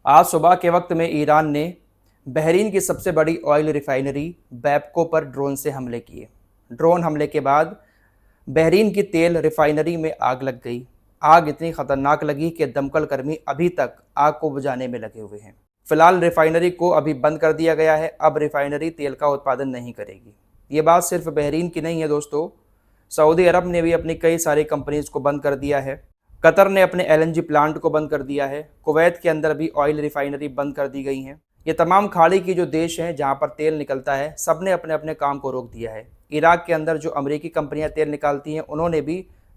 आज सुबह के वक्त में ईरान ने बहरीन की सबसे बड़ी ऑयल रिफाइनरी बैपको पर ड्रोन से हमले किए। ड्रोन हमले के बाद बहरीन की तेल रिफाइनरी में आग लग गई। आग इतनी खतरनाक लगी कि दमकल कर्मी अभी तक आग को बुझाने में लगे हुए हैं। फिलहाल रिफाइनरी को अभी बंद कर दिया गया है। अब रिफाइनरी तेल का उत्पादन नहीं करेगी। ये बात सिर्फ बहरीन की नहीं है दोस्तों, सऊदी अरब ने भी अपनी कई सारी कंपनीज को बंद कर दिया है। कतर ने अपने एलएनजी प्लांट को बंद कर दिया है। कुवैत के अंदर भी ऑयल रिफाइनरी बंद कर दी गई हैं। ये तमाम खाड़ी की जो देश हैं जहां पर तेल निकलता है, सब ने अपने अपने काम को रोक दिया है। इराक के अंदर जो अमेरिकी कंपनियां तेल निकालती हैं, उन्होंने भी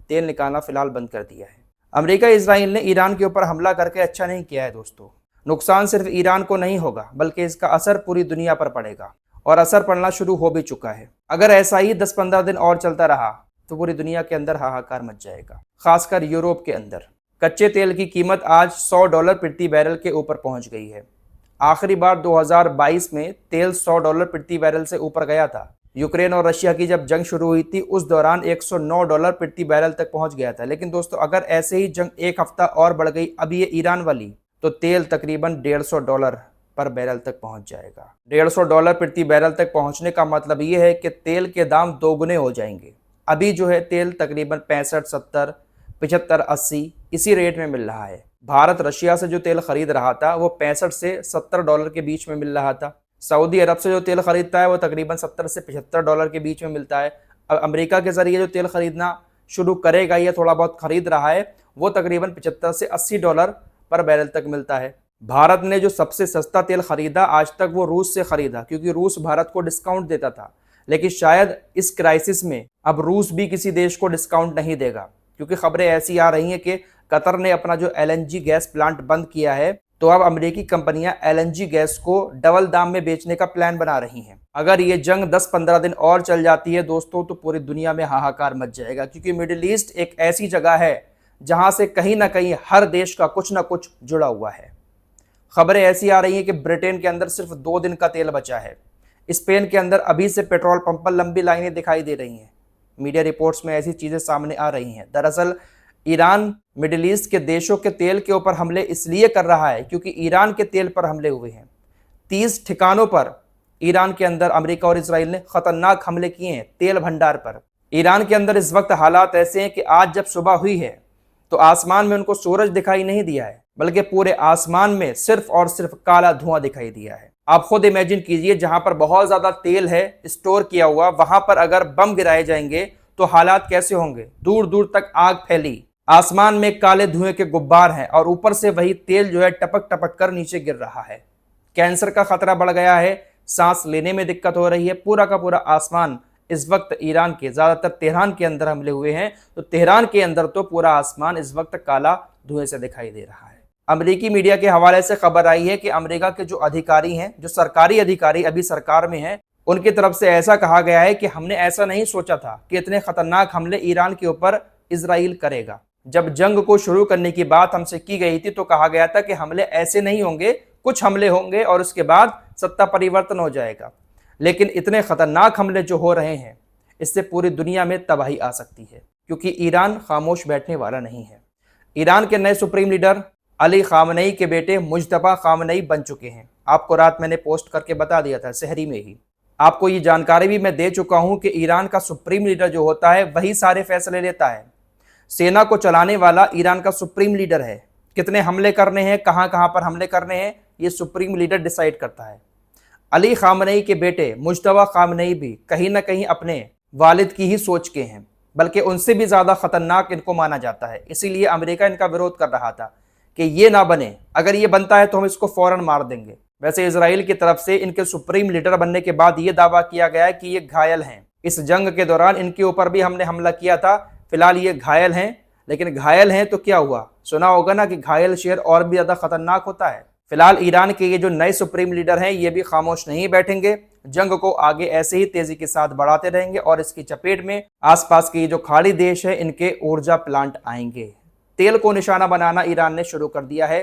तेल निकालना फिलहाल बंद कर दिया है। अमेरिका इजराइल ने ईरान के ऊपर हमला करके अच्छा नहीं किया है दोस्तों। नुकसान सिर्फ ईरान को नहीं होगा, बल्कि इसका असर पूरी दुनिया पर पड़ेगा और असर पड़ना शुरू हो भी चुका है। अगर ऐसा ही 10-15 दिन और चलता रहा तो पूरी दुनिया के अंदर हाहाकार मच जाएगा, खासकर यूरोप के अंदर। कच्चे तेल की कीमत आज $100 प्रति बैरल के ऊपर पहुंच गई है। आखिरी बार 2022 में तेल $100 प्रति बैरल से ऊपर गया था। यूक्रेन और रशिया की जब जंग शुरू हुई थी, उस दौरान $109 प्रति बैरल तक पहुंच गया था। लेकिन दोस्तों, अगर ऐसे ही जंग एक हफ्ता और बढ़ गई, अब ये ईरान वाली, तो तेल तकरीबन $150 पर बैरल तक पहुंच जाएगा। $150 प्रति बैरल तक पहुंचने का मतलब ये है कि तेल के दाम दोगुने हो जाएंगे। अभी जो है तेल तकरीबन 65, 70, 75, 80 इसी रेट में मिल रहा है। भारत रशिया से जो तेल खरीद रहा था वो $65 से $70 के बीच में मिल रहा था। सऊदी अरब से जो तेल खरीदता है वो तकरीबन $70 से $75 के बीच में मिलता है। अब अमेरिका के ज़रिए जो तेल खरीदना शुरू करेगा या थोड़ा बहुत खरीद रहा है, वो तकरीबन $75 से $80 पर बैरल तक मिलता है। भारत ने जो सबसे सस्ता तेल खरीदा आज तक वो रूस से खरीदा, क्योंकि रूस भारत को डिस्काउंट देता था। लेकिन शायद इस क्राइसिस में अब रूस भी किसी देश को डिस्काउंट नहीं देगा, क्योंकि खबरें ऐसी आ रही हैं कि कतर ने अपना जो एलएनजी गैस प्लांट बंद किया है, तो अब अमेरिकी कंपनियां एलएनजी गैस को डबल दाम में बेचने का प्लान बना रही हैं। अगर ये जंग 10-15 दिन और चल जाती है दोस्तों, तो पूरी दुनिया में हाहाकार मच जाएगा, क्योंकि मिडिल ईस्ट एक ऐसी जगह है जहां से कहीं ना कहीं हर देश का कुछ ना कुछ जुड़ा हुआ है। खबरें ऐसी आ रही हैं कि ब्रिटेन के अंदर सिर्फ 2 दिन का तेल बचा है। स्पेन के अंदर अभी से पेट्रोल पंप पर लंबी लाइनें दिखाई दे रही हैं। मीडिया रिपोर्ट्स में ऐसी चीज़ें सामने आ रही हैं। दरअसल ईरान मिडिल ईस्ट के देशों के तेल के ऊपर हमले इसलिए कर रहा है क्योंकि ईरान के तेल पर हमले हुए हैं। 30 ठिकानों पर ईरान के अंदर अमेरिका और इजराइल ने खतरनाक हमले किए हैं तेल भंडार पर। ईरान के अंदर इस वक्त हालात ऐसे हैं कि आज जब सुबह हुई है तो आसमान में उनको सूरज दिखाई नहीं दिया है, बल्कि पूरे आसमान में सिर्फ और सिर्फ काला धुआं दिखाई दिया है। आप खुद इमेजिन कीजिए, जहां पर बहुत ज्यादा तेल है स्टोर किया हुआ, वहां पर अगर बम गिराए जाएंगे तो हालात कैसे होंगे। दूर दूर तक आग फैली, आसमान में काले धुएं के गुब्बार हैं और ऊपर से वही तेल जो है टपक टपक कर नीचे गिर रहा है। कैंसर का खतरा बढ़ गया है, सांस लेने में दिक्कत हो रही है। पूरा का पूरा आसमान इस वक्त ईरान के, ज्यादातर तेहरान के अंदर हमले हुए हैं, तो तेहरान के अंदर तो पूरा आसमान इस वक्त काला धुएं से दिखाई दे रहा है। अमेरिकी मीडिया के हवाले से खबर आई है कि अमेरिका के जो अधिकारी हैं, जो सरकारी अधिकारी अभी सरकार में हैं, उनकी तरफ से ऐसा कहा गया है कि हमने ऐसा नहीं सोचा था कि इतने खतरनाक हमले ईरान के ऊपर इजराइल करेगा। जब जंग को शुरू करने की बात हमसे की गई थी तो कहा गया था कि हमले ऐसे नहीं होंगे, कुछ हमले होंगे और उसके बाद सत्ता परिवर्तन हो जाएगा। लेकिन इतने खतरनाक हमले जो हो रहे हैं, इससे पूरी दुनिया में तबाही आ सकती है, क्योंकि ईरान खामोश बैठने वाला नहीं है। ईरान के नए सुप्रीम लीडर अली खामनेई के बेटे मुज्तबा खामनेई बन चुके हैं। आपको रात मैंने पोस्ट करके बता दिया था, शहरी में ही आपको ये जानकारी भी मैं दे चुका हूं कि ईरान का सुप्रीम लीडर जो होता है वही सारे फैसले लेता है। सेना को चलाने वाला ईरान का सुप्रीम लीडर है। कितने हमले करने हैं, कहां कहां पर हमले करने हैं, ये सुप्रीम लीडर डिसाइड करता है। अली खामनेई के बेटे मुज्तबा खामनेई भी कहीं ना कहीं अपने वालिद की ही सोच के हैं, बल्कि उनसे भी ज़्यादा खतरनाक इनको माना जाता है। इसीलिए अमेरिका इनका विरोध कर रहा था कि ये ना बने, अगर ये बनता है तो हम इसको फौरन मार देंगे। वैसे इजराइल की तरफ से इनके सुप्रीम लीडर बनने के बाद ये दावा किया गया है कि ये घायल हैं। इस जंग के दौरान इनके ऊपर भी हमने हमला किया था। फिलहाल ये घायल हैं, लेकिन घायल हैं तो क्या हुआ, सुना होगा ना कि घायल शेर और भी ज़्यादा खतरनाक होता है। फिलहाल ईरान के ये जो नए सुप्रीम लीडर हैं, ये भी खामोश नहीं बैठेंगे। जंग को आगे ऐसे ही तेजी के साथ बढ़ाते रहेंगे और इसकी चपेट में आसपास के जो खाड़ी देश है, इनके ऊर्जा प्लांट आएंगे। तेल को निशाना बनाना ईरान ने शुरू कर दिया है।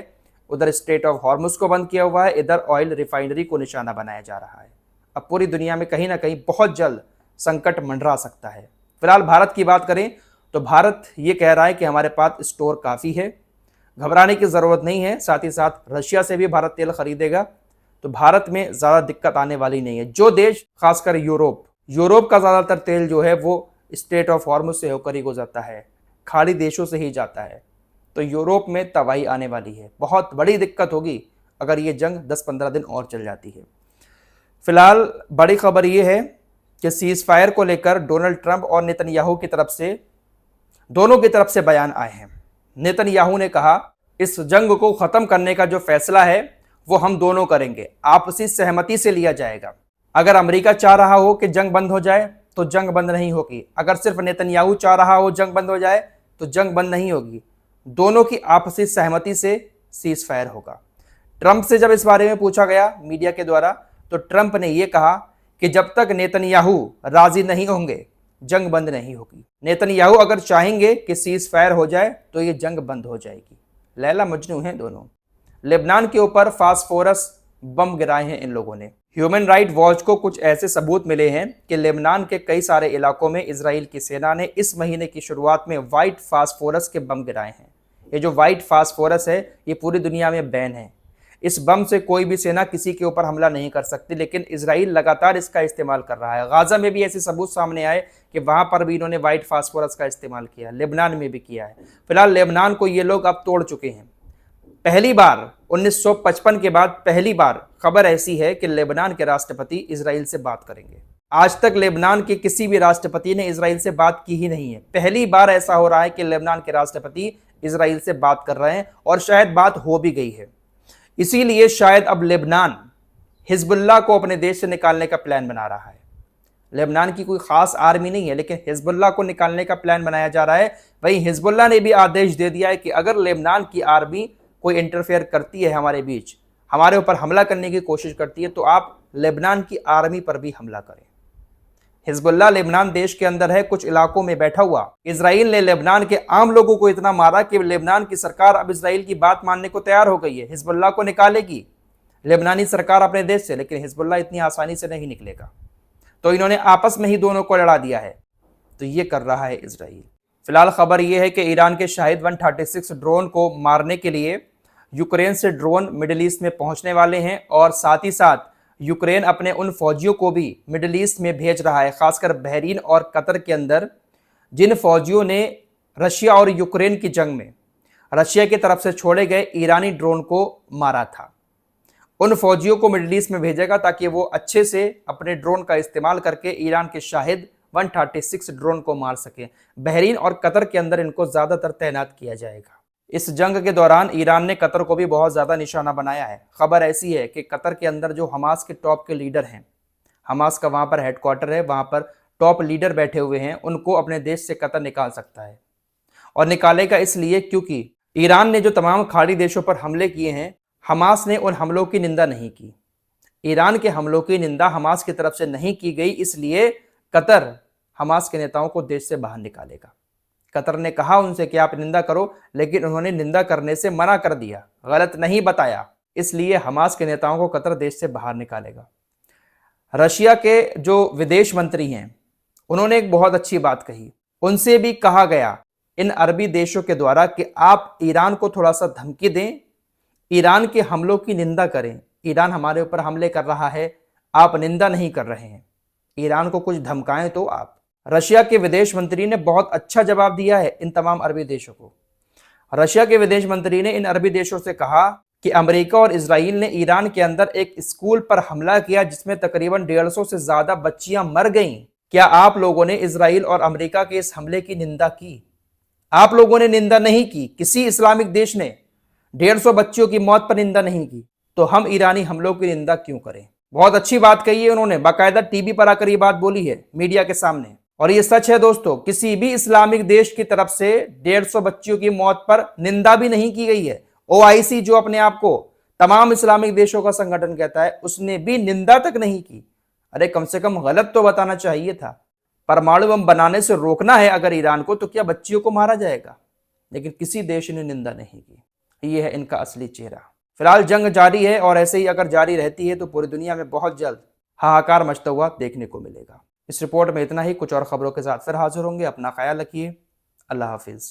उधर स्ट्रेट ऑफ हॉर्मुज को बंद किया हुआ है, इधर ऑयल रिफाइनरी को निशाना बनाया जा रहा है। अब पूरी दुनिया में कहीं ना कहीं बहुत जल्द संकट मंडरा सकता है। फिलहाल भारत की बात करें तो भारत ये कह रहा है कि हमारे पास स्टोर काफ़ी है। घबराने की ज़रूरत नहीं है। साथ ही साथ रशिया से भी भारत तेल खरीदेगा, तो भारत में ज़्यादा दिक्कत आने वाली नहीं है। जो देश, खासकर यूरोप का ज़्यादातर तेल जो है वो स्ट्रेट ऑफ हॉर्मुज से होकर ही गुजरता है, खाड़ी देशों से ही जाता है। तो यूरोप में तबाही आने वाली है, बहुत बड़ी दिक्कत होगी अगर ये जंग 10-15 दिन और चल जाती है। फिलहाल बड़ी खबर ये है कि सीज फायर को लेकर डोनाल्ड ट्रंप और नेतन्याहू की तरफ से, दोनों की तरफ से बयान आए हैं। नेतन्याहू ने कहा इस जंग को खत्म करने का जो फैसला है वो हम दोनों करेंगे, आपसी सहमति से लिया जाएगा। अगर अमेरिका चाह रहा हो कि जंग बंद हो जाए तो जंग बंद नहीं होगी, अगर सिर्फ नेतन्याहू चाह रहा हो जंग बंद हो जाए तो जंग बंद नहीं होगी। दोनों की आपसी सहमति से सीज फायर होगा। ट्रंप से जब इस बारे में पूछा गया मीडिया के द्वारा, तो ट्रंप ने यह कहा कि जब तक नेतन्याहू राजी नहीं होंगे जंग बंद नहीं होगी। नेतन्याहू अगर चाहेंगे कि सीज फायर हो जाए तो ये जंग बंद हो जाएगी। लैला मजनू हैं दोनों। लेबनान के ऊपर फास्फोरस बम गिराए हैं इन लोगों ने। ह्यूमन राइट वॉच को कुछ ऐसे सबूत मिले हैं कि लेबनान के कई सारे इलाकों में इजराइल की सेना ने इस महीने की शुरुआत में व्हाइट फास्फोरस के बम गिराए हैं। ये जो व्हाइट फास्फोरस है ये पूरी दुनिया में बैन है। इस बम से कोई भी सेना किसी के ऊपर हमला नहीं कर सकती, लेकिन इजराइल लगातार इसका इस्तेमाल कर रहा है। गाजा में भी ऐसे सबूत सामने आए कि वहां पर भी इन्होंने व्हाइट फास्फोरस का इस्तेमाल किया, लेबनान में भी किया है। फिलहाल लेबनान को ये लोग अब तोड़ चुके हैं। पहली बार 1955 के बाद पहली बार खबर ऐसी है कि लेबनान के राष्ट्रपति इजराइल से बात करेंगे। आज तक लेबनान के किसी भी राष्ट्रपति ने इजराइल से बात की ही नहीं है। पहली बार ऐसा हो रहा है कि लेबनान के राष्ट्रपति इजराइल से बात कर रहे हैं और शायद बात हो भी गई है। इसीलिए शायद अब लेबनान हिजबुल्लाह को अपने देश से निकालने का प्लान बना रहा है। लेबनान की कोई खास आर्मी नहीं है, लेकिन हिजबुल्लाह को निकालने का प्लान बनाया जा रहा है। वहीं हिजबुल्लाह ने भी आदेश दे दिया है कि अगर लेबनान की आर्मी कोई इंटरफेयर करती है हमारे बीच, हमारे ऊपर हमला करने की कोशिश करती है, तो आप लेबनान की आर्मी पर भी हमला करें। हिजबुल्लाह लेबनान देश के अंदर है, कुछ इलाकों में बैठा हुआ। इजराइल ने लेबनान के आम लोगों को इतना मारा कि लेबनान की सरकार अब इजराइल की बात मानने को तैयार हो गई है। हिजबुल्लाह को निकालेगी लेबनानी सरकार अपने देश से, लेकिन हिजबुल्लाह इतनी आसानी से नहीं निकलेगा। तो इन्होंने आपस में ही दोनों को लड़ा दिया है। तो ये कर रहा है इजराइल। फिलहाल खबर यह है कि ईरान के शाहिद 136 ड्रोन को मारने के लिए यूक्रेन से ड्रोन मिडिल ईस्ट में पहुंचने वाले हैं, और साथ ही साथ यूक्रेन अपने उन फौजियों को भी मिडिल ईस्ट में भेज रहा है, खासकर बहरीन और कतर के अंदर, जिन फौजियों ने रशिया और यूक्रेन की जंग में रशिया की तरफ से छोड़े गए ईरानी ड्रोन को मारा था। उन फौजियों को मिडिल ईस्ट में भेजेगा ताकि वो अच्छे से अपने ड्रोन का इस्तेमाल करके ईरान के शाहिद 136 ड्रोन को मार सके। बहरीन और कतर के अंदर इनको ज़्यादातर तैनात किया जाएगा। इस जंग के दौरान ईरान ने कतर को भी बहुत ज़्यादा निशाना बनाया है। खबर ऐसी है कि कतर के अंदर जो हमास के टॉप के लीडर हैं, हमास का वहाँ पर हेडक्वार्टर है, वहाँ पर टॉप लीडर बैठे हुए हैं, उनको अपने देश से कतर निकाल सकता है। और निकालेगा इसलिए क्योंकि ईरान ने जो तमाम खाड़ी देशों पर हमले किए हैं, हमास ने उन हमलों की निंदा नहीं की। ईरान के हमलों की निंदा हमास की तरफ से नहीं की गई, इसलिए कतर हमास के नेताओं को देश से बाहर निकालेगा। कतर ने कहा उनसे कि आप निंदा करो, लेकिन उन्होंने निंदा करने से मना कर दिया, गलत नहीं बताया, इसलिए हमास के नेताओं को कतर देश से बाहर निकालेगा। रशिया के जो विदेश मंत्री हैं उन्होंने एक बहुत अच्छी बात कही। उनसे भी कहा गया इन अरबी देशों के द्वारा कि आप ईरान को थोड़ा सा धमकी दें, ईरान के हमलों की निंदा करें। ईरान हमारे ऊपर हमले कर रहा है, आप निंदा नहीं कर रहे हैं, ईरान को कुछ धमकाएं तो आप। रशिया के विदेश मंत्री ने बहुत अच्छा जवाब दिया है इन तमाम अरबी देशों को। रशिया के विदेश मंत्री ने इन अरबी देशों से कहा कि अमेरिका और इजराइल ने ईरान के अंदर एक स्कूल पर हमला किया जिसमें तकरीबन 150 से ज्यादा बच्चियां मर गईं। क्या आप लोगों ने इजराइल और अमेरिका के इस हमले की निंदा की? आप लोगों ने निंदा नहीं की। किसी इस्लामिक देश ने 150 बच्चियों की मौत पर निंदा नहीं की, तो हम ईरानी हमलों की निंदा क्यों करें? बहुत अच्छी बात कही है उन्होंने, बाकायदा टीवी पर आकर ये बात बोली है मीडिया के सामने। और ये सच है दोस्तों, किसी भी इस्लामिक देश की तरफ से 150 बच्चियों की मौत पर निंदा भी नहीं की गई है। OIC जो अपने आप को तमाम इस्लामिक देशों का संगठन कहता है, उसने भी निंदा तक नहीं की। अरे कम से कम गलत तो बताना चाहिए था। परमाणु बम बनाने से रोकना है अगर ईरान को, तो क्या बच्चियों को मारा जाएगा? लेकिन किसी देश ने निंदा नहीं की। ये है इनका असली चेहरा। फिलहाल जंग जारी है और ऐसे ही अगर जारी रहती है तो पूरी दुनिया में बहुत जल्द हाहाकार मचता हुआ देखने को मिलेगा। इस रिपोर्ट में इतना ही। कुछ और खबरों के साथ फिर हाजिर होंगे। अपना ख्याल रखिए। अल्लाह हाफिज़।